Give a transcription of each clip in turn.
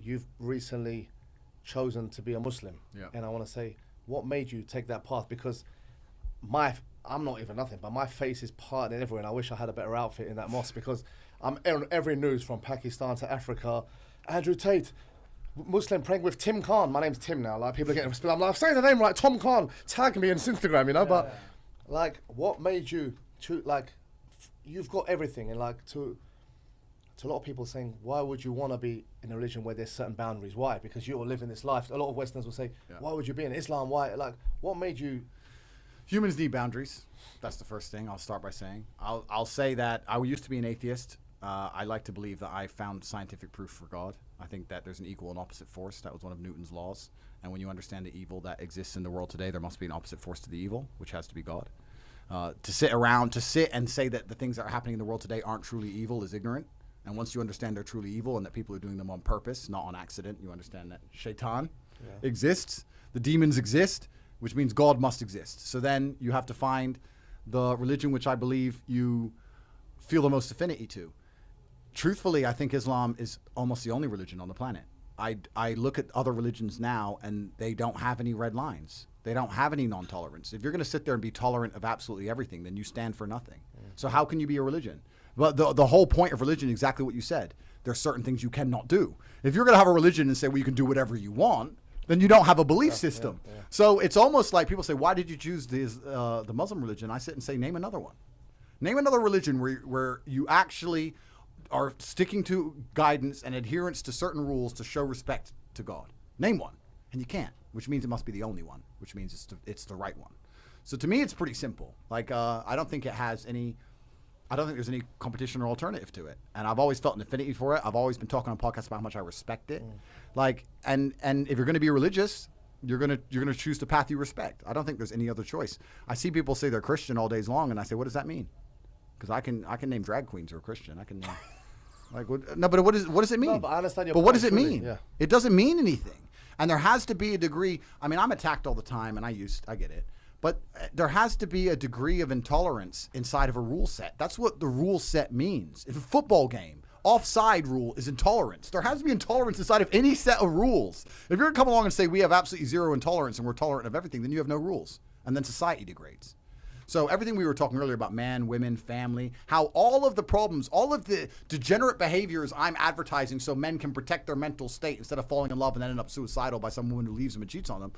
you've recently chosen to be a Muslim. Yeah. And I want to say, what made you take that path? Because I'm not even nothing, but my face is parted everywhere, and I wish I had a better outfit in that mosque, because I'm on every news from Pakistan to Africa. Andrew Tate, Muslim praying with Tim Khan. My name's Tim now. Like, people are getting, I'm like, say the name right, Tom Khan. Tag me on Instagram, you know. But like, what made you you've got everything, and like to a lot of people saying, why would you want to be in a religion where there's certain boundaries? Why? Because you're living this life. A lot of Westerners will say, why would you be in Islam? Why? Like, what made you? Humans need boundaries. That's the first thing I'll start by saying. I'll say that I used to be an atheist. I like to believe that I found scientific proof for God. I think that there's an equal and opposite force. That was one of Newton's laws. And when you understand the evil that exists in the world today, there must be an opposite force to the evil, which has to be God. To sit and say that the things that are happening in the world today aren't truly evil is ignorant. And once you understand they're truly evil and that people are doing them on purpose, not on accident, you understand that Shaitan exists, the demons exist, which means God must exist. So then you have to find the religion which I believe you feel the most affinity to. Truthfully, I think Islam is almost the only religion on the planet. I look at other religions now, and they don't have any red lines. They don't have any non-tolerance. If you're going to sit there and be tolerant of absolutely everything, then you stand for nothing. So how can you be a religion? But the whole point of religion is exactly what you said. There are certain things you cannot do. If you're going to have a religion and say, well, you can do whatever you want, then you don't have a belief system. So it's almost like people say, why did you choose the Muslim religion? I sit and say, name another one. Name another religion where you actually are sticking to guidance and adherence to certain rules to show respect to God. Name one. And you can't, which means it must be the only one, which means it's the right one. So to me, it's pretty simple. Like, I don't think there's any competition or alternative to it. And I've always felt an affinity for it. I've always been talking on podcasts about how much I respect it. Like, and if you're going to be religious, you're going to choose the path you respect. I don't think there's any other choice. I see people say they're Christian all days long, and I say, what does that mean? Because I can name drag queens who are Christian. I can name, like, no, but what does it mean? No, but I understand your But point, what does it truly, mean? yeah. It doesn't mean anything. And there has to be a degree. I mean, I'm attacked all the time, and I get it. But there has to be a degree of intolerance inside of a rule set. That's what the rule set means. If a football game, offside rule is intolerance. There has to be intolerance inside of any set of rules. If you're going to come along and say we have absolutely zero intolerance and we're tolerant of everything, then you have no rules. And then society degrades. So everything we were talking earlier about man, women, family, how all of the problems, all of the degenerate behaviors I'm advertising so men can protect their mental state instead of falling in love and then end up suicidal by some woman who leaves them and cheats on them,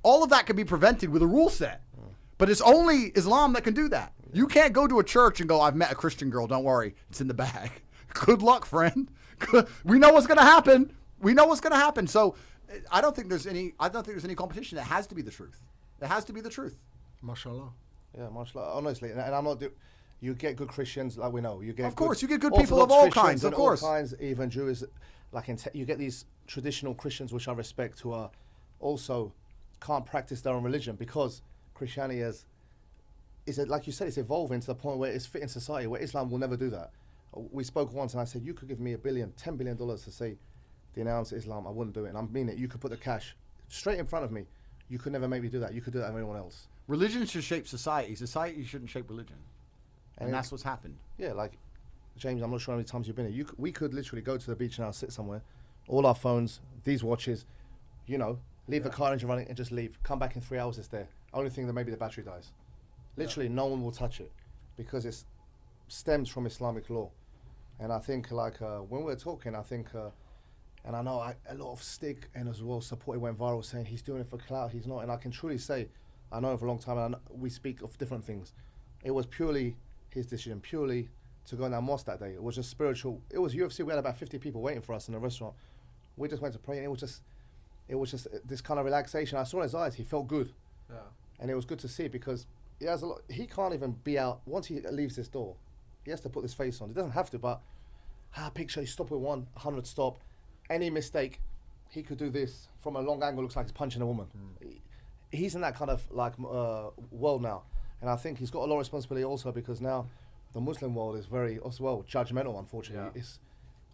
all of that can be prevented with a rule set. But it's only Islam that can do that. You can't go to a church and go, I've met a Christian girl, don't worry, it's in the bag. Good luck, friend. We know what's going to happen. So I don't think there's any competition. It has to be the truth. It has to be the truth. Mashallah. Yeah, mashallah. Honestly, and I'm not. You get good Christians, like we know. You get. Of course, you get good Orthodox people of all Christians kinds. Of and course, all kinds, even Jews. Like you get these traditional Christians, which I respect, who are also can't practice their own religion because Christianity is like you said, it's evolving to the point where it's fit in society, where Islam will never do that. We spoke once, and I said, you could give me $1 billion, $10 billion to say denounce Islam, I wouldn't do it, and I mean it. You could put the cash straight in front of me. You could never make me do that. You could do that with anyone else. Religion should shape society. Society shouldn't shape religion. And that's what's happened. Yeah, like, James, I'm not sure how many times you've been here. We could literally go to the beach now, sit somewhere, all our phones, these watches, leave the car engine running and just leave. Come back in 3 hours, it's there. Only thing that maybe the battery dies. Literally, no one will touch it because it stems from Islamic law. And I think, when we're talking, I think, and I know a lot of stick and as well support, it went viral saying he's doing it for clout, he's not. And I can truly say, I know him for a long time, and we speak of different things. It was purely his decision, purely to go in that mosque that day. It was just spiritual. It was UFC. We had about 50 people waiting for us in the restaurant. We just went to pray, and it was just this kind of relaxation. I saw in his eyes, he felt good. Yeah. And it was good to see because he has a lot. He can't even be out once he leaves this door. He has to put this face on. He doesn't have to, but picture he stop with 100 stop. Any mistake, he could do this from a long angle. Looks like he's punching a woman. He's in that kind of world now, and I think he's got a lot of responsibility also because now the Muslim world is very as well judgmental. Unfortunately, it's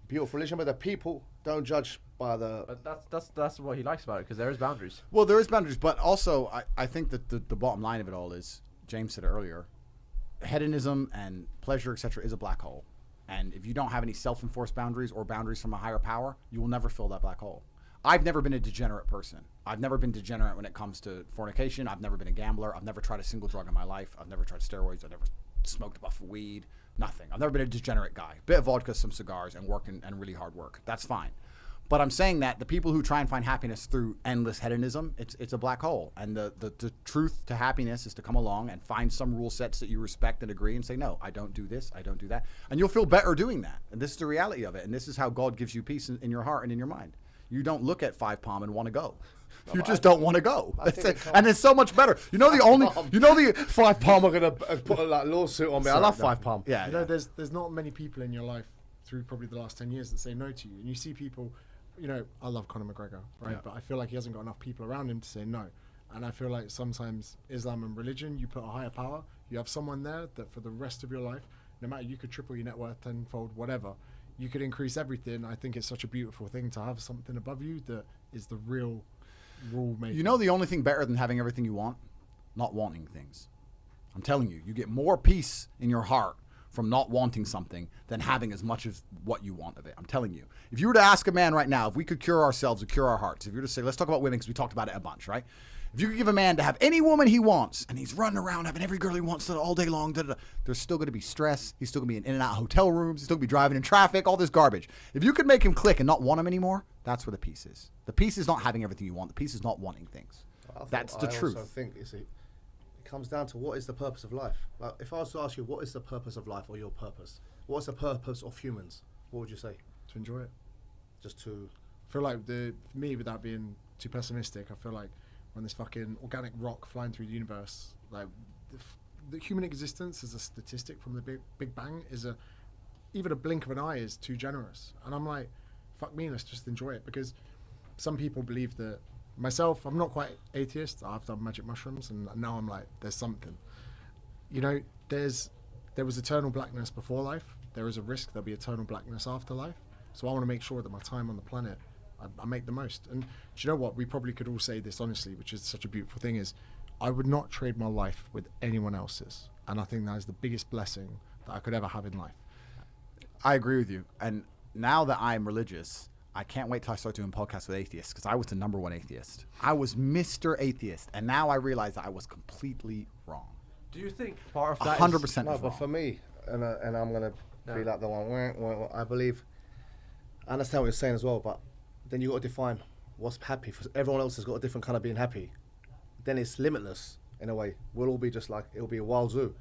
a beautiful religion, but the people don't judge by the. But that's what he likes about it because there is boundaries. Well, there is boundaries, but also I think that the bottom line of it all is, James said it earlier, hedonism and pleasure, etc., is a black hole. And if you don't have any self-enforced boundaries or boundaries from a higher power, you will never fill that black hole. I've never been a degenerate person. I've never been degenerate when it comes to fornication. I've never been a gambler. I've never tried a single drug in my life. I've never tried steroids. I've never smoked a puff of weed. Nothing. I've never been a degenerate guy. Bit of vodka, some cigars, and work and really hard work. That's fine. But I'm saying that the people who try and find happiness through endless hedonism, it's a black hole. And the truth to happiness is to come along and find some rule sets that you respect and agree and say, no, I don't do this, I don't do that. And you'll feel better doing that. And this is the reality of it. And this is how God gives you peace in your heart and in your mind. You don't look at 5 Palm and want to go. You just don't want to go. And it's so much better. You know the 5 Palm are gonna put a lawsuit on me. I love 5 Palm. Yeah. You know, there's not many people in your life through probably the last 10 years that say no to you. And you see people, you know, I love Conor McGregor, right? Yeah. But I feel like he hasn't got enough people around him to say no. And I feel like sometimes Islam and religion, you put a higher power. You have someone there that for the rest of your life, no matter, you could triple your net worth tenfold, whatever, you could increase everything. I think it's such a beautiful thing to have something above you that is the real rule maker. You know the only thing better than having everything you want? Not wanting things. I'm telling you, you get more peace in your heart from not wanting something than having as much as what you want of it. I'm telling you. If you were to ask a man right now, if we could cure ourselves or cure our hearts, if you were to say, let's talk about women because we talked about it a bunch, right? If you could give a man to have any woman he wants and he's running around having every girl he wants all day long, there's still going to be stress. He's still going to be in and out of hotel rooms. He's still going to be driving in traffic, all this garbage. If you could make him click and not want him anymore, that's where the peace is. The peace is not having everything you want. The peace is not wanting things. That's the truth. I also think it comes down to what is the purpose of life. Like, if I was to ask you, what is the purpose of life or your purpose? What's the purpose of humans? What would you say? To enjoy it. Just to... I feel like for me, without being too pessimistic, I feel like when this fucking organic rock flying through the universe, like the human existence as a statistic from the Big Bang even a blink of an eye is too generous. And I'm like, fuck me, let's just enjoy it. Because some people believe that, myself, I'm not quite atheist. I've done magic mushrooms and now I'm like, there's something. You know, there was eternal blackness before life. There is a risk there'll be eternal blackness after life. So I want to make sure that my time on the planet, I make the most. And do you know what? We probably could all say this honestly, which is such a beautiful thing, is I would not trade my life with anyone else's. And I think that is the biggest blessing that I could ever have in life. I agree with you. And now that I'm religious, I can't wait till I start doing podcasts with atheists because I was the #1 atheist. I was Mr. Atheist. And now I realize that I was completely wrong. Do you think part of that 100% No, was but wrong. for me, and I'm going to be like the one, I believe, I understand what you're saying as well, but then you got to define what's happy. For everyone else has got a different kind of being happy. Then it's limitless in a way. We'll all be just like, it'll be a wild zoo.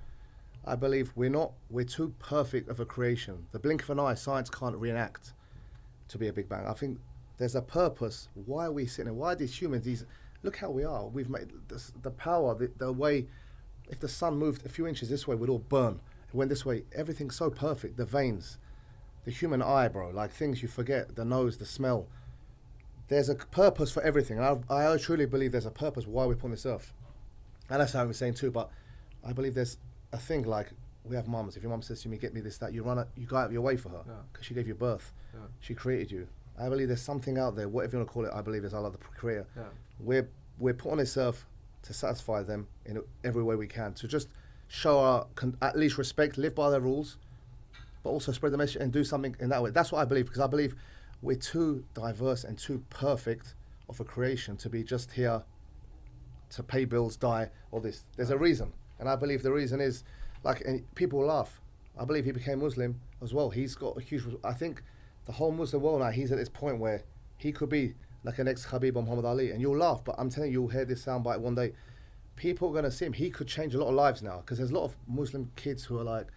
I believe we're too perfect of a creation. The blink of an eye, science can't reenact to be a Big Bang. I think there's a purpose. Why are we sitting there? Why are these humans, look how we are. We've made this, the power, the way, if the sun moved a few inches this way, we'd all burn. It went this way, everything's so perfect. The veins, the human eye, bro, like things you forget, the nose, the smell. There's a purpose for everything. And I truly believe there's a purpose why we're on this earth. And that's how I'm saying too, but I believe there's a thing like, we have mums. If your mum says to me, get me this, that, you go out of your way for her because she gave you birth. Yeah. She created you. I believe there's something out there, whatever you want to call it, I believe is Allah, the creator. Yeah. We're put on this earth to satisfy them in every way we can, to just show our, at least respect, live by their rules, but also spread the message and do something in that way. That's what I believe, because I believe we're too diverse and too perfect of a creation to be just here to pay bills, die, all this. There's a reason. And I believe the reason is, like, and people laugh. I believe he became Muslim as well. He's got a huge, I think the whole Muslim world now, he's at this point where he could be like an ex-Khabib or Muhammad Ali. And you'll laugh, but I'm telling you, you'll hear this soundbite one day. People are going to see him. He could change a lot of lives now, because there's a lot of Muslim kids who are like,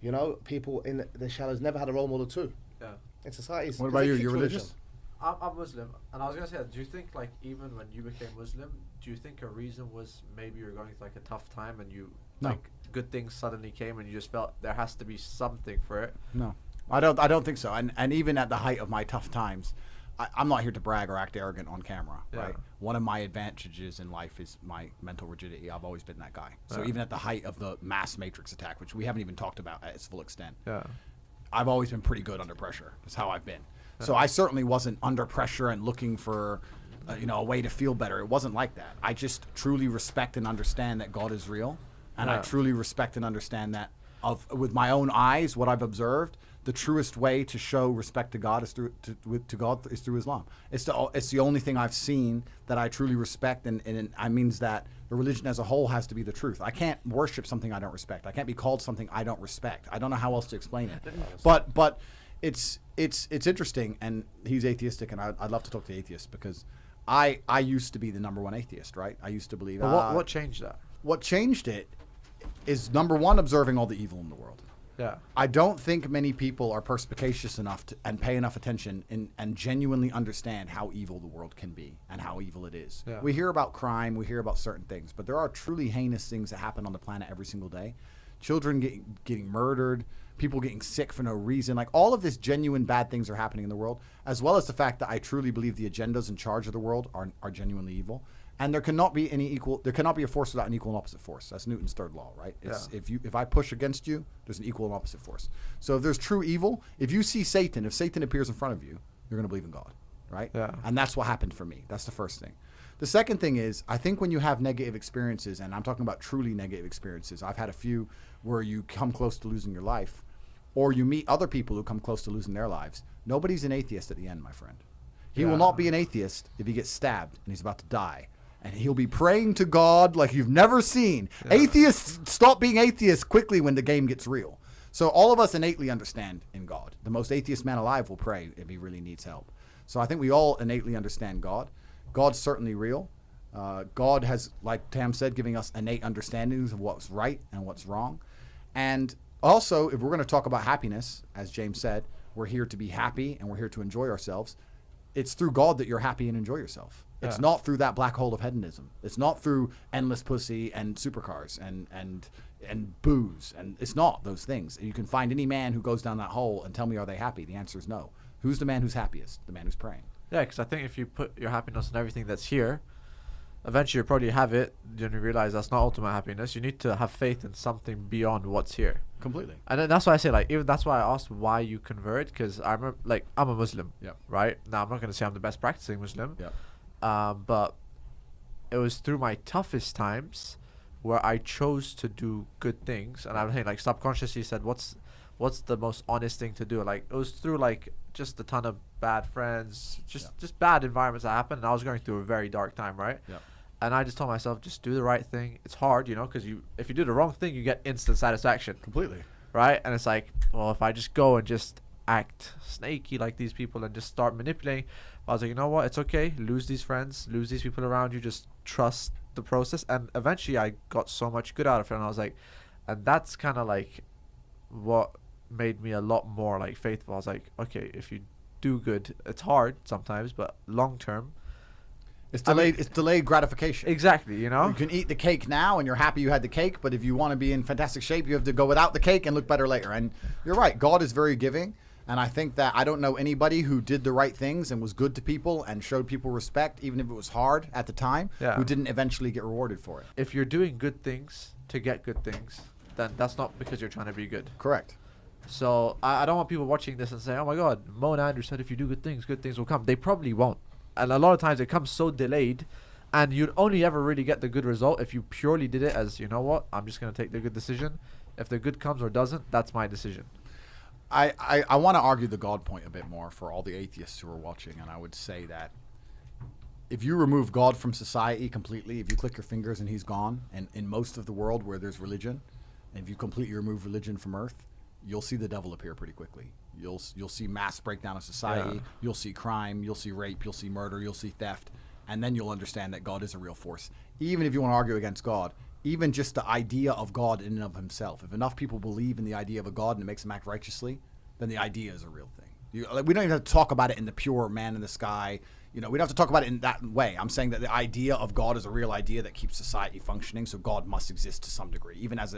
you know, people in the shallows never had a role model too. Yeah. In society. What about you? You're religious? I'm Muslim, and I was gonna say, do you think, like, even when you became Muslim, do you think a reason was maybe you were going through like a tough time and you like good things suddenly came and you just felt there has to be something for it? No, I don't think so. And even at the height of my tough times, I'm not here to brag or act arrogant on camera, right? One of my advantages in life is my mental rigidity. I've always been that guy. So even at the height of the mass matrix attack, which we haven't even talked about at its full extent, I've always been pretty good under pressure. That's how I've been. So I certainly wasn't under pressure and looking for, a way to feel better. It wasn't like that. I just truly respect and understand that God is real, and I truly respect and understand that with my own eyes, what I've observed, the truest way to show respect to God is through Islam. It's the only thing I've seen that I truly respect, and it means that the religion as a whole has to be the truth. I can't worship something I don't respect. I can't be called something I don't respect. I don't know how else to explain it. But it's interesting, and he's atheistic, and I'd love to talk to atheists because I used to be the number one atheist, right? I used to believe. But what changed that? What changed it is, number one, observing all the evil in the world. Yeah. I don't think many people are perspicacious enough and pay enough attention and genuinely understand how evil the world can be and how evil it is. Yeah. We hear about crime, we hear about certain things, but there are truly heinous things that happen on the planet every single day. Children getting murdered, people getting sick for no reason. Like, all of this genuine bad things are happening in the world, as well as the fact that I truly believe the agendas in charge of the world are genuinely evil. And there cannot be a force without an equal and opposite force. That's Newton's third law, right? It's, if I push against you, there's an equal and opposite force. So if there's true evil, if you see Satan, if Satan appears in front of you, you're going to believe in God, right? Yeah. And that's what happened for me. That's the first thing. The second thing is, I think when you have negative experiences, and I'm talking about truly negative experiences, I've had a few where you come close to losing your life, or you meet other people who come close to losing their lives. Nobody's an atheist at the end, my friend. He will not be an atheist if he gets stabbed and he's about to die. And he'll be praying to God like you've never seen. Yeah. Atheists stop being atheists quickly when the game gets real. So all of us innately understand in God. The most atheist man alive will pray if he really needs help. So I think we all innately understand God. God's certainly real. God has, like Tam said, giving us innate understandings of what's right and what's wrong. And also, if we're going to talk about happiness, as James said, we're here to be happy and we're here to enjoy ourselves. It's through God that you're happy and enjoy yourself. It's not through that black hole of hedonism. It's not through endless pussy and supercars and booze. And it's not those things. You can find any man who goes down that hole and tell me, are they happy? The answer is no. Who's the man who's happiest? The man who's praying. Yeah, because I think if you put your happiness in everything that's here, eventually you probably have it. Then you realize that's not ultimate happiness. You need to have faith in something beyond what's here. Completely. And then that's why I say, like, even that's why I asked why you convert, because I remember, like, I'm a Muslim. Yeah. Right? Now, I'm not going to say I'm the best practicing Muslim. Yeah. But it was through my toughest times where I chose to do good things, and I think, like, subconsciously said, what's the most honest thing to do? Like, it was through, like, just a ton of bad friends, just bad environments that happened, and I was going through a very dark time, right? Yeah. And I just told myself, just do the right thing. It's hard, you know, because if you do the wrong thing, you get instant satisfaction. Completely. Right? And it's like, well, if I just go and just act snaky like these people and just start manipulating, I was like, you know what? It's okay. Lose these friends, lose these people around you. Just trust the process. And eventually I got so much good out of it. And I was like, and that's kind of like what made me a lot more like faithful. I was like, okay, if you do good, it's hard sometimes, but long term, it's delayed gratification. Exactly, you know? You can eat the cake now and you're happy you had the cake, but if you want to be in fantastic shape, you have to go without the cake and look better later. And you're right, God is very giving. And I think that I don't know anybody who did the right things and was good to people and showed people respect, even if it was hard at the time, who didn't eventually get rewarded for it. If you're doing good things to get good things, then that's not because you're trying to be good. Correct. So I don't want people watching this and saying, oh my God, Mo and Andrew said if you do good things will come. They probably won't. And a lot of times it comes so delayed, and you'd only ever really get the good result if you purely did it as, you know what, I'm just going to take the good decision. If the good comes or doesn't, that's my decision. I want to argue the God point a bit more for all the atheists who are watching, and I would say that if you remove God from society completely, if you click your fingers and he's gone, and in most of the world where there's religion, and if you completely remove religion from earth, you'll see the devil appear pretty quickly. You'll see mass breakdown of society, you'll see crime, you'll see rape, you'll see murder, you'll see theft, and then you'll understand that God is a real force. Even if you want to argue against God, even just the idea of God in and of himself, if enough people believe in the idea of a God and it makes them act righteously, then the idea is a real thing. We don't even have to talk about it in the pure man in the sky. You know, we don't have to talk about it in that way. I'm saying that the idea of God is a real idea that keeps society functioning, so God must exist to some degree, even as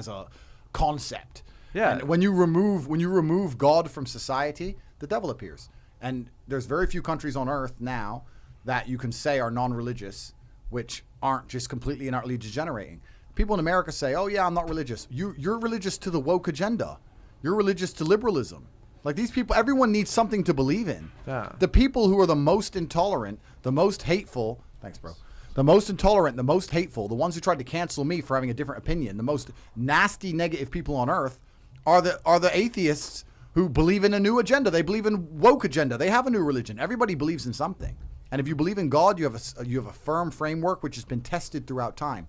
a concept. Yeah. And when you remove God from society, the devil appears. And there's very few countries on earth now that you can say are non-religious, which aren't just completely and utterly degenerating. People in America say, oh yeah, I'm not religious. You're religious to the woke agenda. You're religious to liberalism. Like, these people, everyone needs something to believe in. Yeah. The people who are the most intolerant, the most hateful, thanks bro, the most intolerant, the most hateful, the ones who tried to cancel me for having a different opinion, the most nasty, negative people on earth are the atheists who believe in a new agenda. They believe in woke agenda. They have a new religion. Everybody believes in something. And if you believe in God, you have a firm framework which has been tested throughout time.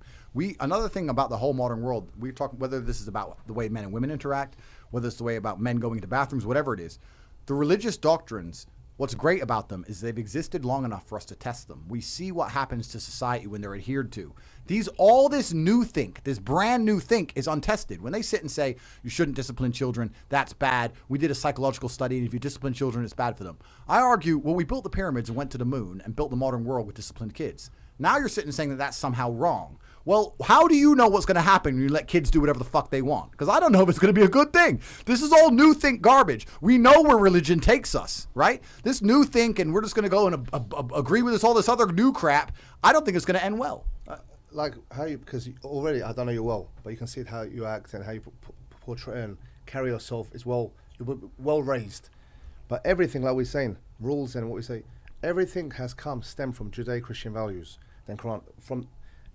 Another thing about the whole modern world, we talk whether this is about the way men and women interact, whether it's the way about men going into bathrooms, whatever it is. The religious doctrines, what's great about them is they've existed long enough for us to test them. We see what happens to society when they're adhered to. All this new think, this brand new think is untested. When they sit and say, you shouldn't discipline children, that's bad. We did a psychological study, and if you discipline children, it's bad for them. I argue, well, we built the pyramids and went to the moon and built the modern world with disciplined kids. Now you're sitting and saying that that's somehow wrong. Well, how do you know what's going to happen when you let kids do whatever the fuck they want? Because I don't know if it's going to be a good thing. This is all new think garbage. We know where religion takes us, right? This new think, and we're just going to go and agree with all this other new crap. I don't think it's going to end well. Like how you, because already I don't know you well, but you can see how you act and how you portray and carry yourself is well raised. But everything, like we're saying, rules and what we say, everything has stemmed from Judeo-Christian values. Then Quran,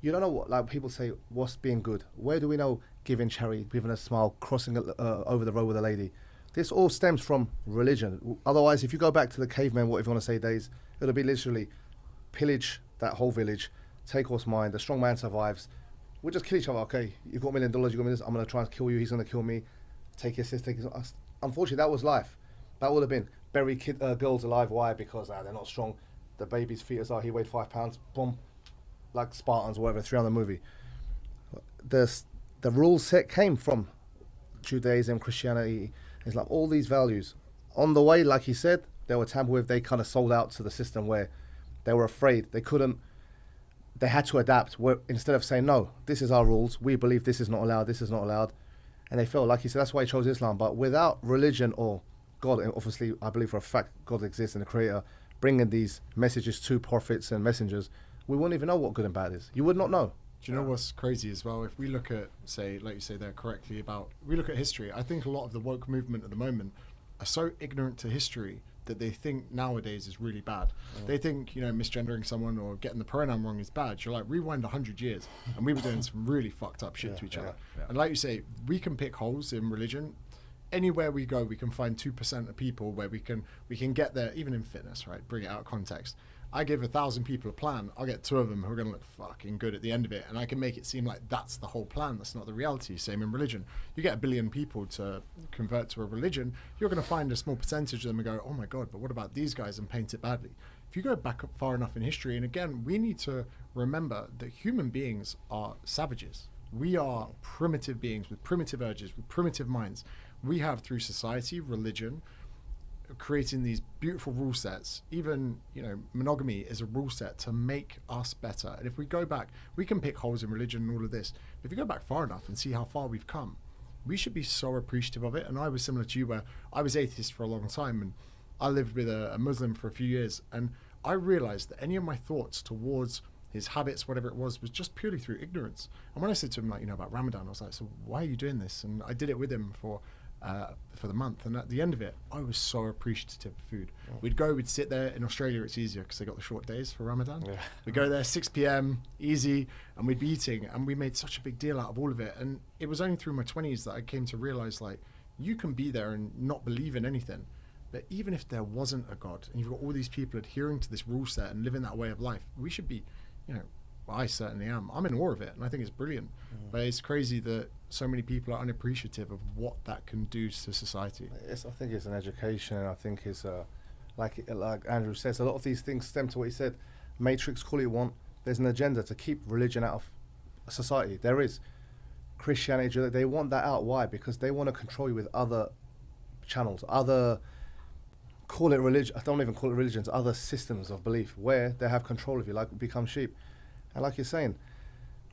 you don't know what, like people say, what's being good? Where do we know giving charity, giving a smile, crossing over the road with a lady? This all stems from religion. Otherwise, if you go back to the cavemen, whatever you want to say, days, it'll be literally pillage that whole village, take what's mine, the strong man survives. We'll just kill each other. Okay, you've got $1 million, you've got millions, I'm going to try and kill you, he's going to kill me. Take your sister, unfortunately, that was life. That would have been bury girls alive. Why? Because they're not strong. The baby's fetus he weighed 5 pounds. Boom, like Spartans, whatever. 3 on the movie. The rule set came from Judaism, Christianity. It's like all these values. On the way, like he said, they were tampered with. They kind of sold out to the system where they were afraid. They couldn't. They had to adapt. Instead of saying no, this is our rules. We believe this is not allowed. This is not allowed. And they felt like he said that's why he chose Islam. But without religion or God, and obviously, I believe for a fact God exists and the Creator, bringing these messages to prophets and messengers, we wouldn't even know what good and bad is. You would not know. Do you know what's crazy as well? If we look at, say, like you say there correctly we look at history, I think a lot of the woke movement at the moment are so ignorant to history that they think nowadays is really bad. They think, misgendering someone or getting the pronoun wrong is bad. You're like, rewind 100 years, and we were doing some really fucked up shit to each other. Yeah. And like you say, we can pick holes in religion. Anywhere we go, we can find 2% of people where we can get there, even in fitness, right? Bring it out of context. I give 1,000 people a plan. I'll get 2 of them who are going to look fucking good at the end of it, and I can make it seem like that's the whole plan. That's not the reality. Same in religion. You get 1 billion people to convert to a religion, you're going to find a small percentage of them and go, oh my God, but what about these guys, and paint it badly. If you go back up far enough in history, and again, we need to remember that human beings are savages. We are primitive beings with primitive urges, with primitive minds. We have, through society, religion, creating these beautiful rule sets. Even monogamy is a rule set to make us better. And if we go back, we can pick holes in religion and all of this. If you go back far enough and see how far we've come, we should be so appreciative of it. And I was similar to you, where I was atheist for a long time, and I lived with a Muslim for a few years, and I realized that any of my thoughts towards his habits, whatever it was just purely through ignorance. And when I said to him, about Ramadan, I was like, so why are you doing this? And I did it with him for the month, and at the end of it, I was so appreciative of food. We'd sit there. In Australia, it's easier because they got the short days for Ramadan. We'd go there 6 p.m, easy, and we'd be eating, and we made such a big deal out of all of it. And it was only through my 20s that I came to realize, you can be there and not believe in anything, but even if there wasn't a God, and you've got all these people adhering to this rule set and living that way of life, we should be, well, I certainly am. I'm in awe of it, and I think it's brilliant. But it's crazy that so many people are unappreciative of what that can do to society. I think it's an education, and I think it's like Andrew says, a lot of these things stem to what he said. Matrix, call it what you want. There's an agenda to keep religion out of society. There is. Christianity, they want that out. Why? Because they want to control you with other channels, call it religion. I don't even call it religions. Other systems of belief where they have control of you, like become sheep. And like you're saying,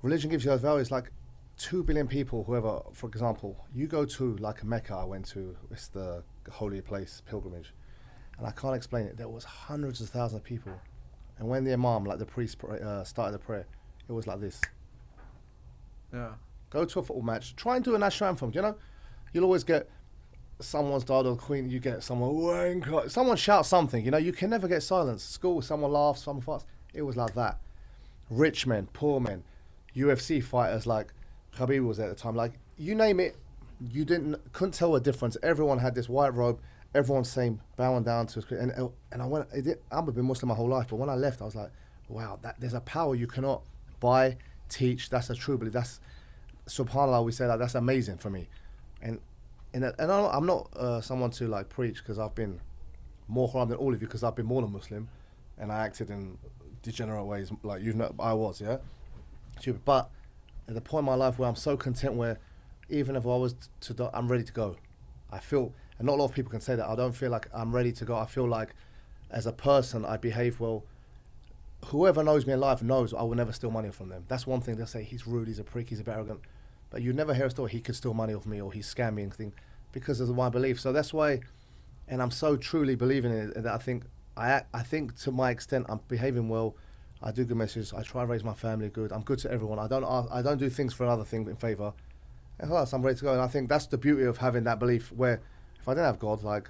religion gives you those values. Like 2 billion people, whoever, for example, you go to like Mecca. I went to, it's the holy place pilgrimage, and I can't explain it. There was hundreds of thousands of people, and when the imam, like the priest, started the prayer, it was like this. Yeah. Go to a football match. Try and do a national anthem. You'll always get someone's died or the Queen. You get someone shouts something. You can never get silence. School, someone laughs, someone farts. It was like that. Rich men, poor men, UFC fighters like Khabib was there at the time. Like, you name it, you couldn't tell a difference. Everyone had this white robe. Everyone same, bowing down to his, and I went. I've been Muslim my whole life, but when I left, I was like, wow, there's a power you cannot buy, teach. That's a true belief. That's subhanallah. We say that. That's amazing for me, and I'm not someone to like preach, because I've been more haram than all of you, because I've been more than Muslim, and I acted in degenerate ways like I was, yeah. But at the point in my life where I'm so content, where even if I was to die, I'm ready to go. I feel, and not a lot of people can say that. I don't feel like I'm ready to go. I feel like as a person, I behave well. Whoever knows me in life knows I will never steal money from them. That's one thing. They'll say he's rude, he's a prick, he's a bit arrogant. But you never hear a story, he could steal money off me or he scammed me and thing, because of my belief. So that's why, and I'm so truly believing in it, that I think to my extent I'm behaving well. I do good messages. I try to raise my family good. I'm good to everyone. I don't do things for another thing in favour. And plus, I'm ready to go. And I think that's the beauty of having that belief, where if I didn't have God, like,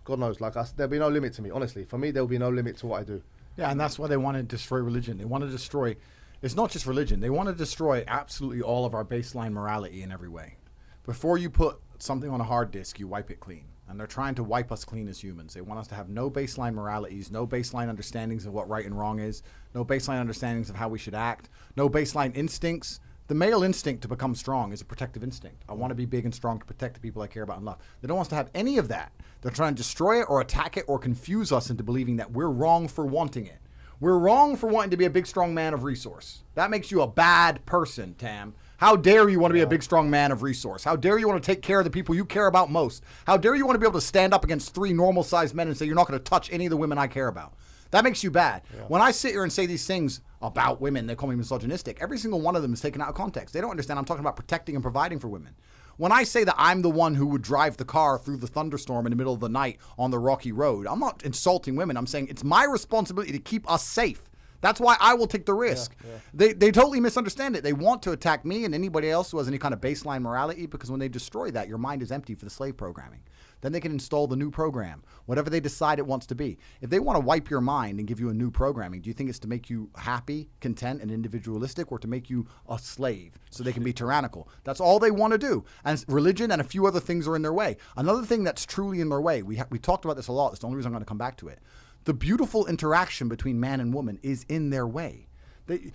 God knows, like, there'll be no limit to me. Honestly, for me, there'll be no limit to what I do. Yeah, and that's why they want to destroy religion. They want to destroy, it's not just religion. They want to destroy absolutely all of our baseline morality in every way. Before you put something on a hard disk, you wipe it clean. And they're trying to wipe us clean as humans. They want us to have no baseline moralities, no baseline understandings of what right and wrong is, no baseline understandings of how we should act, no baseline instincts. The male instinct to become strong is a protective instinct. I want to be big and strong to protect the people I care about and love. They don't want us to have any of that. They're trying to destroy it or attack it or confuse us into believing that we're wrong for wanting it. We're wrong for wanting to be a big, strong man of resource. That makes you a bad person, Tam. How dare you want to be a big, strong man of resource? How dare you want to take care of the people you care about most? How dare you want to be able to stand up against 3 normal-sized men and say, you're not going to touch any of the women I care about? That makes you bad. Yeah. When I sit here and say these things about women, they call me misogynistic. Every single one of them is taken out of context. They don't understand I'm talking about protecting and providing for women. When I say that I'm the one who would drive the car through the thunderstorm in the middle of the night on the rocky road, I'm not insulting women. I'm saying it's my responsibility to keep us safe. That's why I will take the risk. Yeah. They totally misunderstand it. They want to attack me and anybody else who has any kind of baseline morality, because when they destroy that, your mind is empty for the slave programming. Then they can install the new program, whatever they decide it wants to be. If they want to wipe your mind and give you a new programming, do you think it's to make you happy, content, and individualistic, or to make you a slave so they can be tyrannical? That's all they want to do. And religion and a few other things are in their way. Another thing that's truly in their way, we talked about this a lot. That's the only reason I'm going to come back to it. The beautiful interaction between man and woman is in their way. The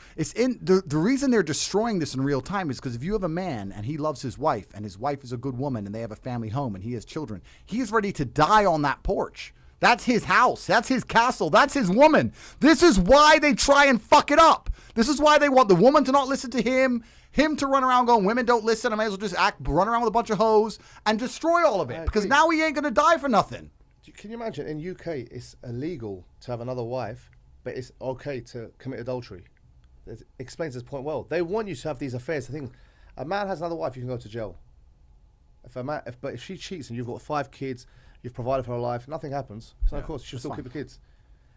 reason they're destroying this in real time is because if you have a man and he loves his wife and his wife is a good woman and they have a family home and he has children, he is ready to die on that porch. That's his house. That's his castle. That's his woman. This is why they try and fuck it up. This is why they want the woman to not listen to him to run around going, women don't listen, I may as well just run around with a bunch of hoes and destroy all of it, because now he ain't going to die for nothing. Can you imagine, in UK, it's illegal to have another wife, but it's okay to commit adultery? It explains this point well. They want you to have these affairs. I think a man has another wife, you can go to jail. But if she cheats and you've got 5 kids, you've provided for her life, nothing happens. So of course, she'll still keep the kids.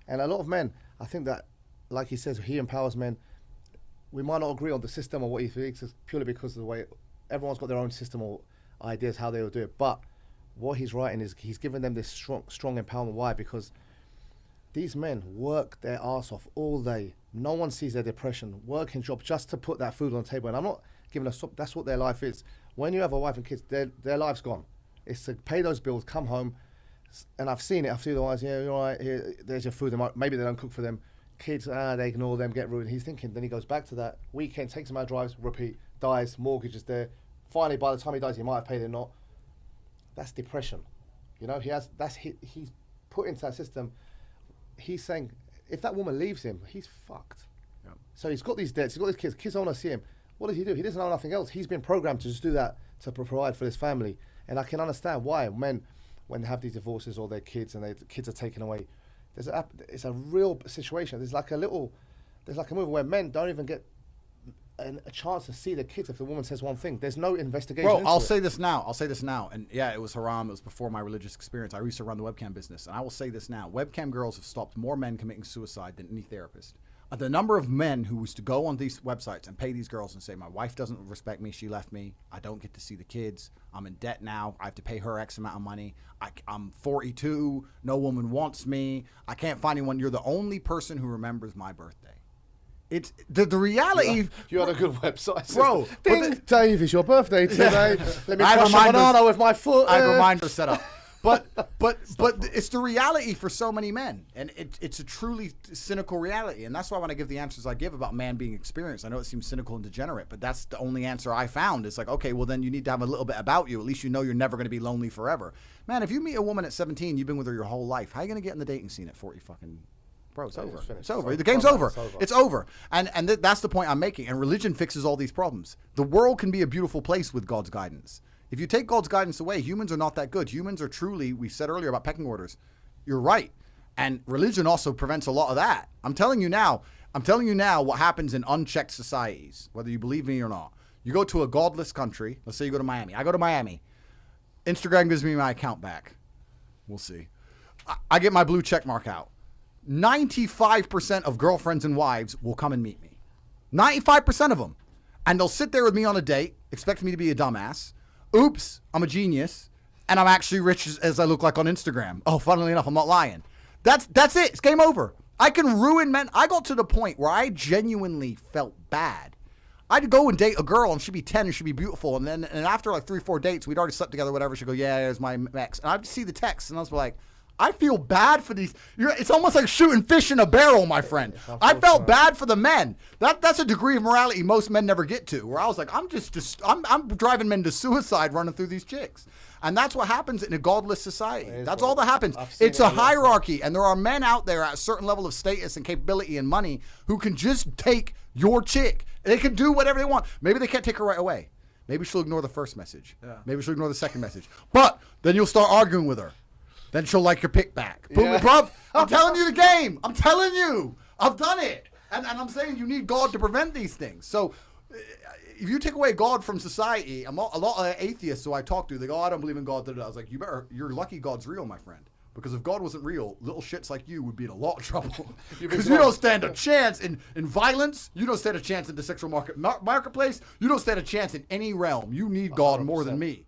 And a lot of men, I think that, like he says, he empowers men. We might not agree on the system or what he thinks, purely because of the way everyone's got their own system or ideas how they will do it. But what he's writing is he's giving them this strong empowerment. Why? Because these men work their ass off all day. No one sees their depression, working job just to put that food on the table. And I'm not giving a stop. That's what their life is. When you have a wife and kids, their life's gone. It's to pay those bills, come home. And I've seen it. I've seen the wives, yeah, you're all right, here, there's your food. Maybe they don't cook for them. Kids, they ignore them, get ruined. He's thinking, then he goes back to that weekend, takes him out, drives, repeat, dies, mortgage is there. Finally, by the time he dies, he might have paid it or not. That's depression. You know, he's put into that system. He's saying, if that woman leaves him, he's fucked. Yep. So he's got these debts, he's got these kids. Kids don't want to see him. What does he do? He doesn't know nothing else. He's been programmed to just do that to provide for his family. And I can understand why men, when they have these divorces or their kids and their kids are taken away, it's a real situation. There's like a movie where men don't even get a chance to see their kids if the woman says one thing. There's no investigation. Bro, I'll say this now. And yeah, it was haram. It was before my religious experience. I used to run the webcam business. And I will say this now. Webcam girls have stopped more men committing suicide than any therapist. The number of men who used to go on these websites and pay these girls and say, my wife doesn't respect me, she left me, I don't get to see the kids, I'm in debt now, I have to pay her X amount of money, I'm 42, no woman wants me, I can't find anyone, you're the only person who remembers my birthday. It's the reality. You had a good website, Bro, Ding, Dave, it's your birthday today. Let me I crush a remind us- banana with my foot. I have reminders set up. But it's the reality for so many men, and it's a truly cynical reality, and that's why when I give the answers I give about man being experienced, I know it seems cynical and degenerate, but that's the only answer I found. It's like, okay, well then you need to have a little bit about you. At least you know you're never going to be lonely forever. Man, if you meet a woman at 17, you've been with her your whole life. How are you going to get in the dating scene at 40 fucking? Bro, it's over. It's over. The game's over. It's over. And that's the point I'm making. And religion fixes all these problems. The world can be a beautiful place with God's guidance. If you take God's guidance away, humans are not that good. Humans are truly, we said earlier about pecking orders. You're right. And religion also prevents a lot of that. I'm telling you now what happens in unchecked societies, whether you believe me or not. You go to a godless country. Let's say you go to Miami. I go to Miami. Instagram gives me my account back. We'll see. I get my blue check mark out. 95% of girlfriends and wives will come and meet me. 95% of them. And they'll sit there with me on a date, expect me to be a dumbass. Oops, I'm a genius, and I'm actually rich as I look like on Instagram. Oh, funnily enough, I'm not lying. That's it. It's game over. I can ruin men. I got to the point where I genuinely felt bad. I'd go and date a girl, and she'd be 10, and she'd be beautiful, and after like 3-4 dates, we'd already slept together, whatever. She'd go, yeah, there's my ex. And I'd see the text, and I was like, I feel bad for these. It's almost like shooting fish in a barrel, my friend. I felt bad for the men. That's a degree of morality most men never get to. Where I was like, I'm driving men to suicide running through these chicks, and that's what happens in a godless society. That's all that happens. It's a hierarchy, and there are men out there at a certain level of status and capability and money who can just take your chick. They can do whatever they want. Maybe they can't take her right away. Maybe she'll ignore the first message. Yeah. Maybe she'll ignore the second message. But then you'll start arguing with her. Then she'll like your pick back. Boom, bruv. I'm telling you the game. I'm telling you. I've done it. And I'm saying you need God to prevent these things. So if you take away God from society, a lot of atheists who I talk to, they go, oh, I don't believe in God. I was like, you're lucky God's real, my friend. Because if God wasn't real, little shits like you would be in a lot of trouble. Because you don't stand a chance in violence. You don't stand a chance in the sexual marketplace. You don't stand a chance in any realm. You need God more than me.